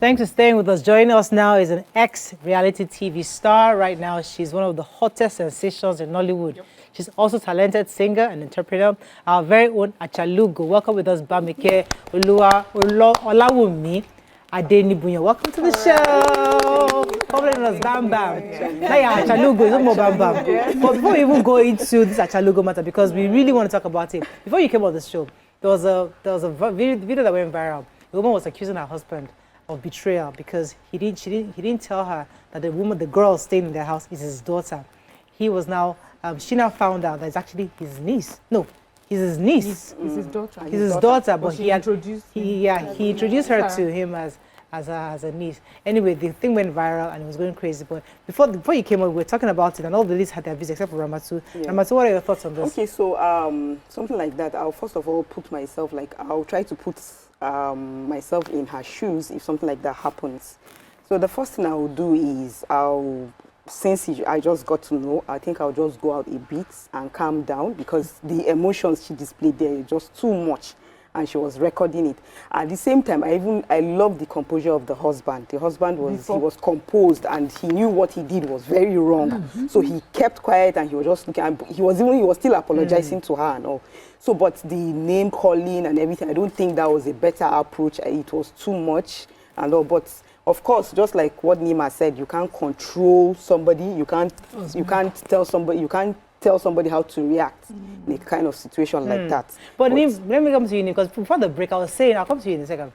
Thanks for staying with us. Joining us now is an ex-reality TV star. Right now, she's one of the hottest sensations in Nollywood. Yep. She's also a talented singer and entrepreneur. Our very own Achalugo. Welcome with us, Bamike Olawumi Adenibunya. Welcome to the show. Calling us Bambam. Now Achalugo is no more Bambam. But before we even go into this Achalugo matter, because we really want to talk about it, before you came on the show, there was a video that went viral. The woman was accusing her husband of betrayal because he didn't tell her that the girl staying in their house is his daughter. He was now, she now found out that it's actually his niece. No, he's his niece. He's his daughter. He's his daughter, but he introduced her to him as a niece. Anyway, the thing went viral and it was going crazy. But before you came on, we were talking about it, and all the ladies had their views except for Ramatu. Yeah. Ramatu, what are your thoughts on this? Okay, so something like that, I'll first of all put myself, I'll try to put myself in her shoes if something like that happens. So the first thing I will do is since I just got to know, I think I'll just go out a bit and calm down, because the emotions she displayed there are just too much, and she was recording it. At the same time, I love the composure of the husband. The husband was composed, and he knew what he did was very wrong. Mm-hmm. So he kept quiet, and he was just looking, and he was still apologizing to her and all. So, but the name calling and everything, I don't think that was a better approach. It was too much and all. But of course, just like what Nima said, you can't control somebody. You can't tell somebody how to react in a kind of situation like that. But let me come to you, because before the break, I'll come to you in a second.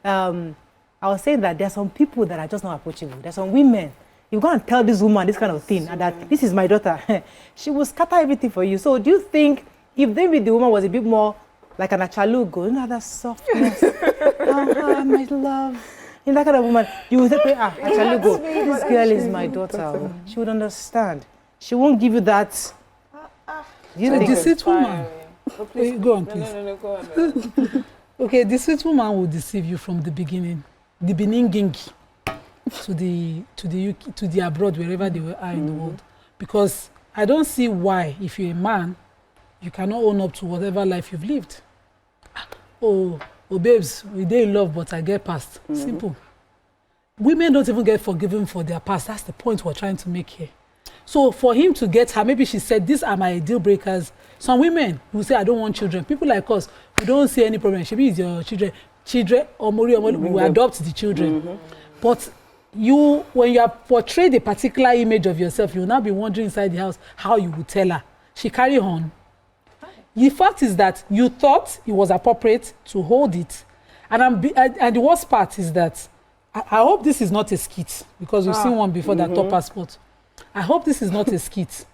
I was saying that there's some people that are just not approachable. There's some women, you can't tell this woman this kind of thing, and that this is my daughter. She will scatter everything for you. So do you think, if maybe the woman was a bit more like an Achalugo, you know, that softness, my love, in that kind of woman, you would say, Achalugo, this girl is my daughter. She would understand. She won't give you that. You know, the sweet woman. Go on, please. No, go on. Okay, the sweet woman will deceive you from the beginning. The Beningingi to the abroad, wherever they are in the world. Because I don't see why, if you're a man, you cannot own up to whatever life you've lived. Oh babes, we did in love, but I get past. Simple. Women don't even get forgiven for their past. That's the point we're trying to make here. So for him to get her, maybe she said, these are my deal breakers. Some women will say, I don't want children. People like us, we don't see any problem. Maybe it's your children, or we will adopt the children. But when you are portrayed a particular image of yourself, you will now be wondering inside the house how you would tell her. She carry on. The fact is that you thought it was appropriate to hold it. And the worst part is that I hope this is not a skit, because we've seen one before that top passport. I hope this is not a skit.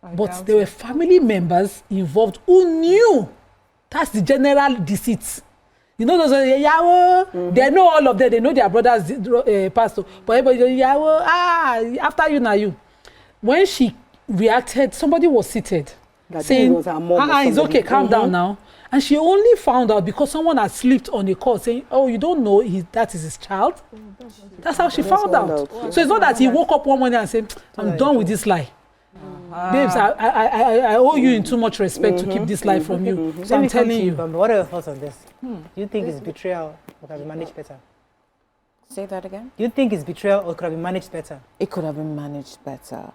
But there were family members involved who knew. That's the general deceit. You know those they know all of them. They know their brother's pastor. But everybody, after you, now you. When she reacted, somebody was seated. That saying, it's okay, calm down now. And she only found out because someone had slipped on a call saying, oh, you don't know that is his child? That's how she found out. So it's not that he woke up one morning and said, I'm done with this lie. Babes, I owe you in too much respect to keep this lie from you. So I'm telling you. What are your thoughts on this? Do you think it's betrayal or could have been managed better? Say that again? Do you think it's betrayal or could have been managed better? It could have been managed better.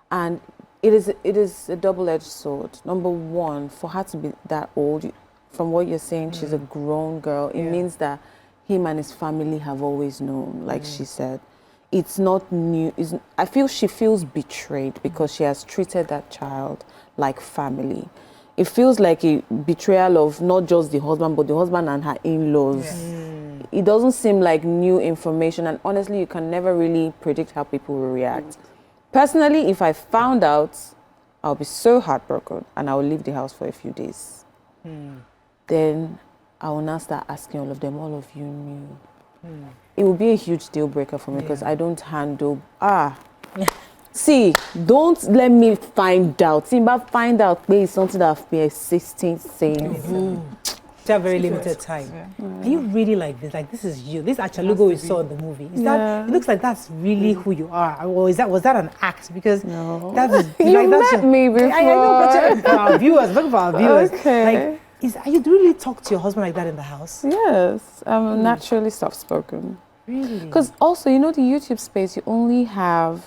And it is a double-edged sword. Number one, for her to be that old, from what you're saying, she's a grown girl. It means that him and his family have always known, like she said. It's not new. I feel she feels betrayed because she has treated that child like family. It feels like a betrayal of not just the husband, but the husband and her in-laws. Yes. It doesn't seem like new information, and honestly, you can never really predict how people will react. Personally, if I found out, I'll be so heartbroken and I will leave the house for a few days. Then I will now start asking all of them, all of you knew. It will be a huge deal breaker for me because I don't handle, see, don't let me find out. See, but find out where is something that I've been existing since. You have very limited time. Are you really like this? Like, this is you. This Achalugo we saw in the movie. Is that? It looks like that's really who you are. Or was that an act? Because that's you met me before. I know, but for our viewers, look for our viewers. Okay. Like, are you really talk to your husband like that in the house? Yes, I'm naturally soft-spoken. Really? Because also, you know, the YouTube space, you only have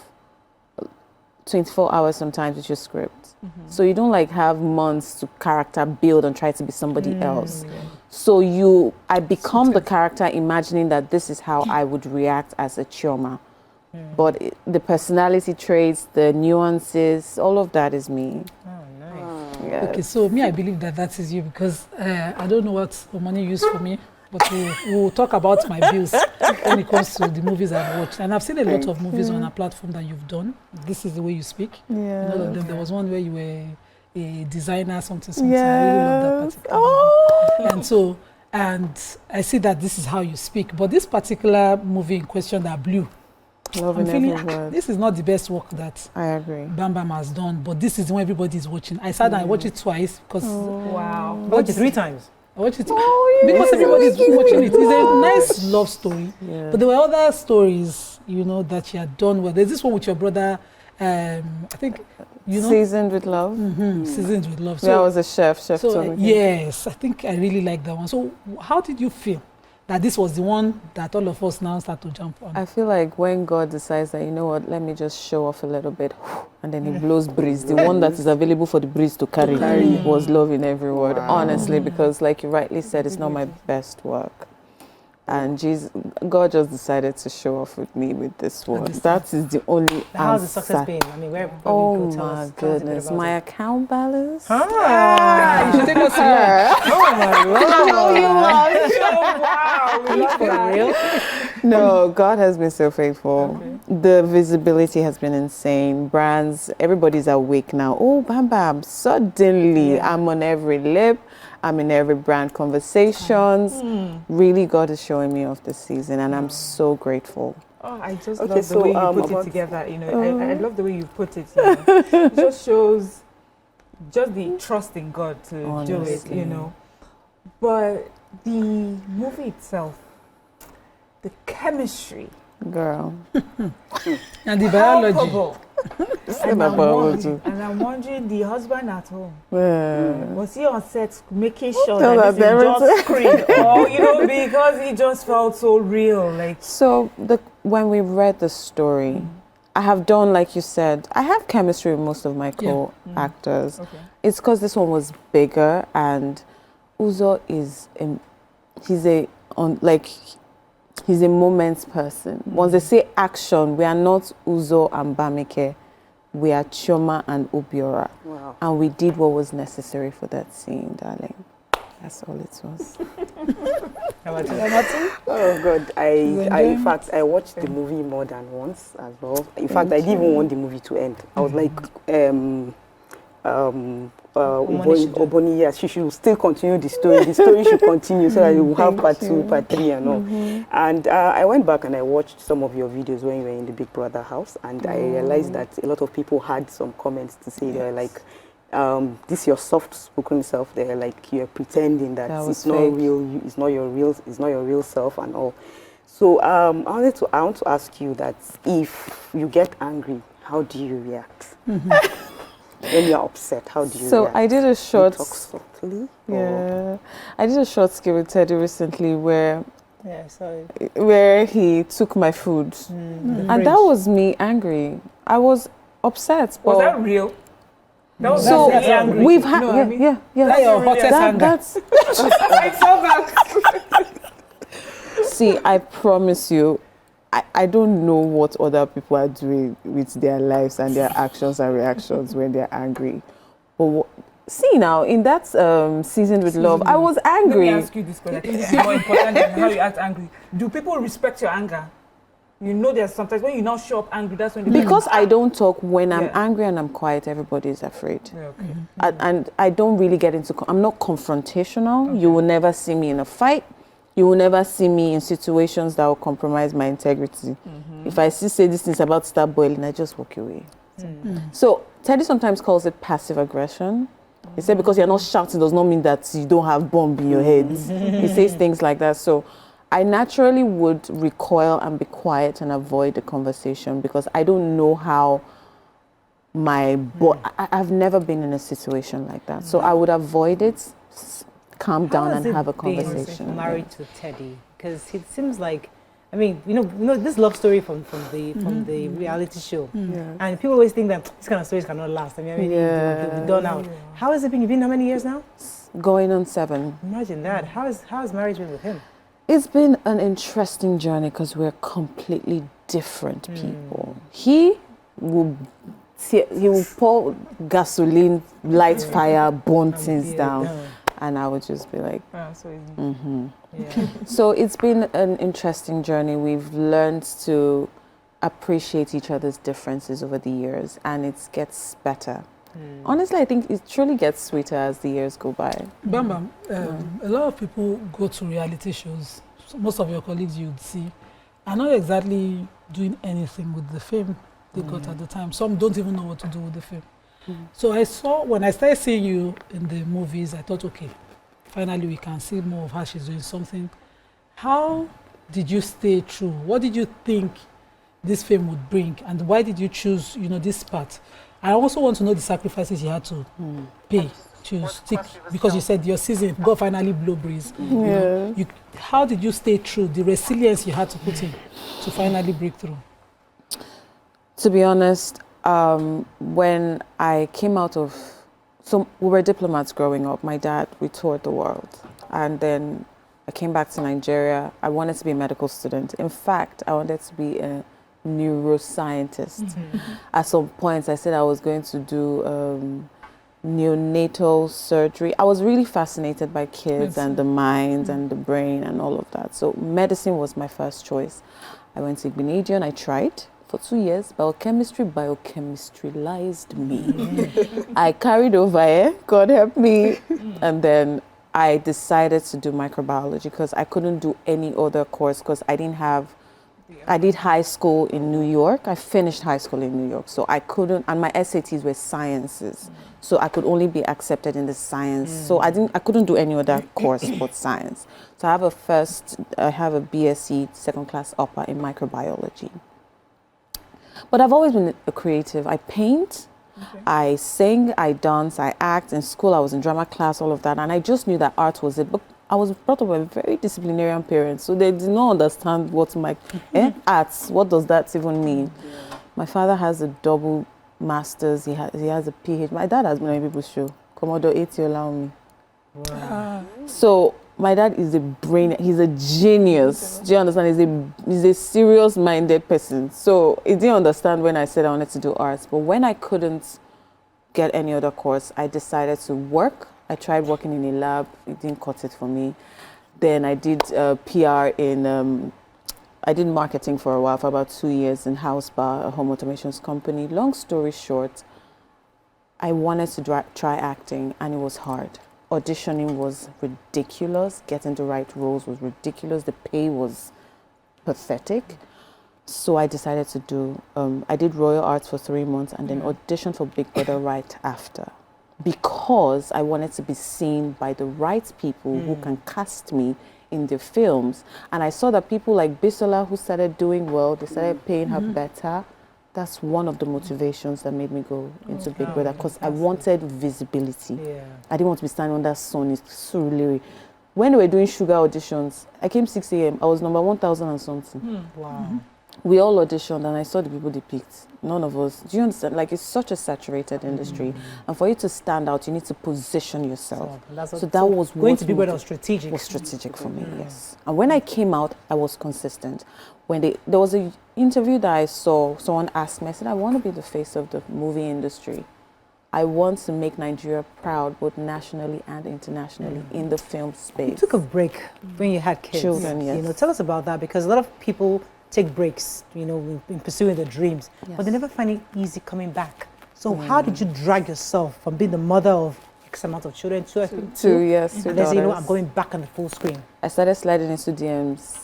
24 hours sometimes with your script. So you don't like have months to character build and try to be somebody else. So I become the character imagining that this is how I would react as a chioma. But the personality traits, the nuances, all of that is me. Oh, nice. Yeah. Okay, so me, I believe that that is you because I don't know what the money used for me, but we'll talk about my bills when it comes to the movies I've watched. And I've seen a lot of movies on a platform that you've done. This is the way you speak. Yeah. In all of them, there was one where you were a designer, something. I really love that particular movie. And so, and I see that this is how you speak. But this particular movie in question that blew, Love I'm in feeling every word. this is not the best work that I agree. Bambam has done, but this is when everybody is watching. I sat down, I watched it twice because Wow. Watch it 3 times. I watched it because everybody is watching it. It's a nice love story, but there were other stories, you know, that you had done well. There's this one with your brother, I think, you know, Seasoned with Love. Seasons with Love. I was a chef. so Tony. yes, I think I really like that one. So how did you feel that this was the one that all of us now start to jump on? I feel like when God decides that, you know what, let me just show off a little bit, and then He blows breeze. The one that is available for the breeze to carry was Love in Every Word, honestly, because like you rightly said, it's not my best work. And God just decided to show off with me with this one. That is the only How's the answer. success been? I mean, where Oh we go, tell my us a bit goodness, about my it. account balance. You should take us to For real? No, God has been so faithful. The visibility has been insane. Brands, everybody's awake now. Oh, Bam Bam, suddenly I'm on every lip. I'm in every brand conversations. Really, God is showing me off this season, and I'm so grateful. Oh, I just Okay, love the so, way you put it about- together. You know, I love the way you put it. You know. It just shows just the trust in God to do it. Honestly. You know, but the movie itself, the chemistry, Girl. And the biology. palpable. And I'm wondering, the husband at home, Yeah. was he on set making sure No, that that this is just screen, or you know, because he just felt so real, like. So when we read the story, I have done, like you said, I have chemistry with most of my co-actors. Okay. It's because this one was bigger, and Uzo is he's a moments person. Once they say action, we are not Uzo and Bamike. We are Chioma and Obiora. Wow. And we did what was necessary for that scene, darling. That's all it was. How about you? Oh God! In fact, I watched the movie more than once as well. In fact, I didn't even want the movie to end. I was like, Oboni, yes, she should still continue the story. The story should continue so that we will have part 2, part 3, and all. And I went back and I watched some of your videos when you were in the Big Brother house, and I realized that a lot of people had some comments to say. They're like, this your soft-spoken self. They're like, you're pretending that it's not fake. real. It's not your real self and all. So I want to ask you that if you get angry, how do you react? When you're upset, how do you So react? I did a Do you short, talk softly? I did a short skit with Teddy recently where Yeah, sorry. he took my food, and that was me angry. I was upset. Was but that real? That was so really angry. we've had No, I mean, That's your hottest anger. that's I saw that. see, I promise you, I don't know what other people are doing with their lives and their actions and reactions when they're angry. But see now, in that Seasoned with Love, I was Let angry. me ask you this question. I think this is more important than how you act angry. Do people respect your anger? You know, there's sometimes when you now show up angry, that's when they Because I don't talk when I'm Yeah. angry and I'm quiet, everybody is afraid. Yeah, okay. And I don't really get into, I'm not confrontational. You will never see me in a fight. You will never see me in situations that will compromise my integrity. If I say this thing's about to start boiling, I just walk away. So Teddy sometimes calls it passive aggression. He said because you're not shouting does not mean that you don't have bomb in your head. He says things like that. So I naturally would recoil and be quiet and avoid the conversation because I don't know how I've never been in a situation like that. So I would avoid it, calm down and have a conversation. Married to Teddy, because it seems like, I mean, this love story from the reality show, Yeah. and people always think that this kind of stories cannot last. I mean, they'll be done out. How has it been? You've been how many years now? Going on 7. Imagine that. How's marriage been with him? It's been an interesting journey because we're completely different people. He will pour gasoline, light fire, burn things down, and I would just be like, So easy. So it's been an interesting journey. We've learned to appreciate each other's differences over the years, and it gets better. Honestly, I think it truly gets sweeter as the years go by. Bambam, a lot of people go to reality shows. So most of your colleagues you'd see are not exactly doing anything with the fame they got at the time. Some don't even know what to do with the fame. So when I started seeing you in the movies, I thought, okay, finally we can see more of how she's doing something. How did you stay true? What did you think this fame would bring? And why did you choose, this path? I also want to know the sacrifices you had to pay to stick, because you said your season got finally blow breeze. How did you stay true? The resilience you had to put in to finally break through. To be honest, when I came out of, so we were diplomats growing up. My dad, we toured the world, and then I came back to Nigeria. I wanted to be a medical student. In fact, I wanted to be a neuroscientist. At some points, I said I was going to do neonatal surgery. I was really fascinated by kids and the mind and the brain and all of that. So medicine was my first choice. I went to Igbinedion. I tried for 2 years. Biochemistryized me. I carried over, God help me. And then I decided to do microbiology because I couldn't do any other course because I did high school in New York. I finished high school in New York, so I couldn't, and my SATs were sciences, so I could only be accepted in the science. So I couldn't do any other course but science. So I have a BSc second class upper in microbiology. But I've always been a creative. I paint, I sing, I dance, I act. In school, I was in drama class, all of that, and I just knew that art was it. But I was brought up by very disciplinarian parents, so they did not understand what arts, what does that even mean? My father has a double master's, he has a PhD. My dad has been on people's show, Commodore 80 allow me. Wow. So my dad is a brain, he's a genius. Do you understand? He's a serious-minded person. So he didn't understand when I said I wanted to do arts. But when I couldn't get any other course, I decided to work. I tried working in a lab. It didn't cut it for me. Then I did PR I did marketing for a while, for about 2 years in House Bar, a home automations company. Long story short, I wanted to try acting, and it was hard. Auditioning was ridiculous. Getting the right roles was ridiculous. The pay was pathetic. So I decided to do, I did Royal Arts for 3 months and then auditioned for Big Brother right after. Because I wanted to be seen by the right people who can cast me in their films. And I saw that people like Bisola, who started doing well, they started paying her better. That's one of the motivations that made me go into Big Brother, because I wanted visibility. I didn't want to be standing under sun. It's so really. When they were doing sugar auditions, I came 6 a.m. I was number 1,000 and something. Wow. We all auditioned, and I saw the people they picked. None of us. Do you understand? Like, it's such a saturated industry, and for you to stand out, you need to position yourself. So that was going to be what was strategic. Was strategic for me, yes. And when I came out, I was consistent. When there was an interview that I saw, someone asked me, I said, I want to be the face of the movie industry. I want to make Nigeria proud, both nationally and internationally, in the film space. You took a break when you had kids. Children, yes. Tell us about that, because a lot of people take breaks, in pursuing their dreams, but they never find it easy coming back. So how did you drag yourself from being the mother of X amount of children to two daughters. And then say, I'm going back on the full screen? I started sliding into DMs.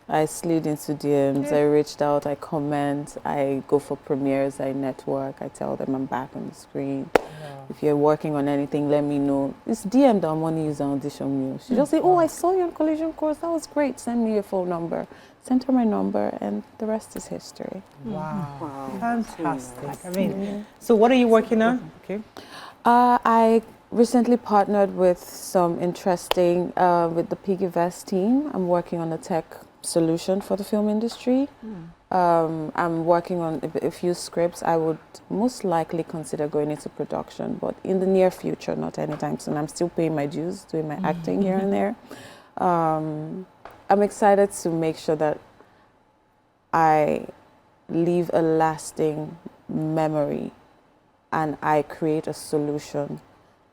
I slid into DMs, I reached out, I comment, I go for premieres, I network, I tell them I'm back on the screen. If you're working on anything, let me know. It's DM that I want to use an audition me. She just say, I saw you on collision course, that was great, send me your phone number. Sent her my number, and the rest is history. Wow. Fantastic. I mean, so what are you working on? Okay. I recently partnered with some interesting, with the Piggyverse team. I'm working on a tech solution for the film industry. I'm working on a few scripts. I would most likely consider going into production, but in the near future, not anytime soon. I'm still paying my dues, doing my acting here and there. I'm excited to make sure that I leave a lasting memory and I create a solution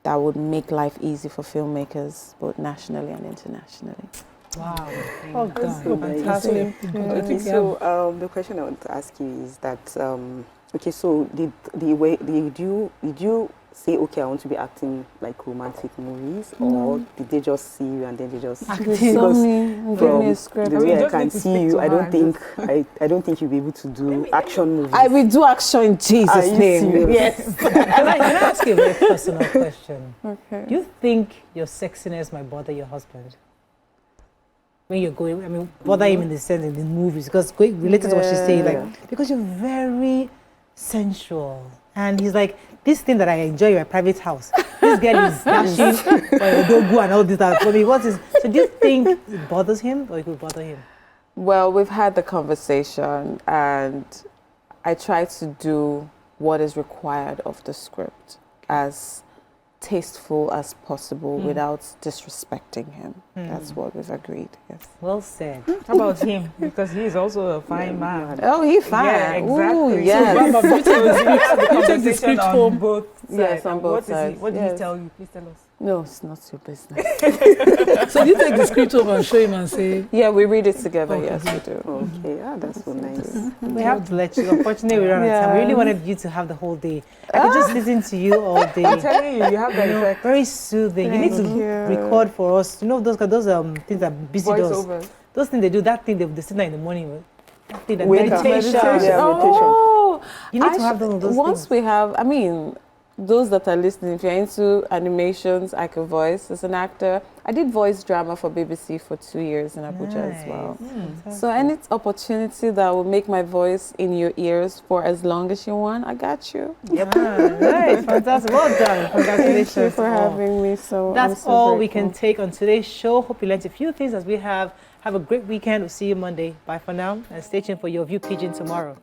that would make life easy for filmmakers, both nationally and internationally. Wow. Oh, That's so nice. fantastic. Okay, so the question I want to ask you is that okay, so did you say, okay, I want to be acting like romantic movies, or did they just see you and then they just They saw me and gave me a script. the We way I just can need to see speak you, to I her don't and think I don't think you'll be able to do action movies. I will do action in Are Jesus' you name. serious? Yes. Can I ask you a very personal question? Okay. Do you think your sexiness might bother your husband? When you're going, I mean, bother him in the sense in the movies, because related to what she's saying, like, because you're very sensual. And he's like, this thing that I enjoy in my private house, this girl is dashing dogu and all this. For me, what is, so do you think it bothers him or it could bother him? Well, we've had the conversation and I try to do what is required of the script as tasteful as possible without disrespecting him. That's what we've agreed, yes. Well said. How about him? Because he is also a fine man. Oh, he's fine. Yeah, exactly. Ooh, So yes. Bambam, you take the script, you take the Conversation script on home. both sides. Yes, on And both what is sides, What did yes. he tell you? Please tell us. No, it's not your business. So you take the script home and show him and say, Yeah, we read it together. Okay. Yes, we do. Okay, that's so nice. We have to let you. Unfortunately, we ran out of time. We really wanted you to have the whole day. I could just listen to you all I'm day. telling you, you have that effect. Very soothing. You need to Thank you. record for us. You know those things that busy does. Voiceovers. Those things they do. That thing they sit down in the morning with. That thing, that Wake up. meditation. Yeah, Oh, You need to have those once things. we have, I mean, those that are listening, if you're into animations, I can voice as an actor. I did voice drama for BBC for 2 years in Abuja as well. So any opportunity that will make my voice in your ears for as long as you want, I got you. Right, fantastic. Well done. Congratulations. Thank you for all. having me. So I'm That's so all we grateful. can take on today's show. Hope you learned a few things as we have. Have a great weekend. We'll see you Monday. Bye for now. And stay tuned for your View Pigeon tomorrow.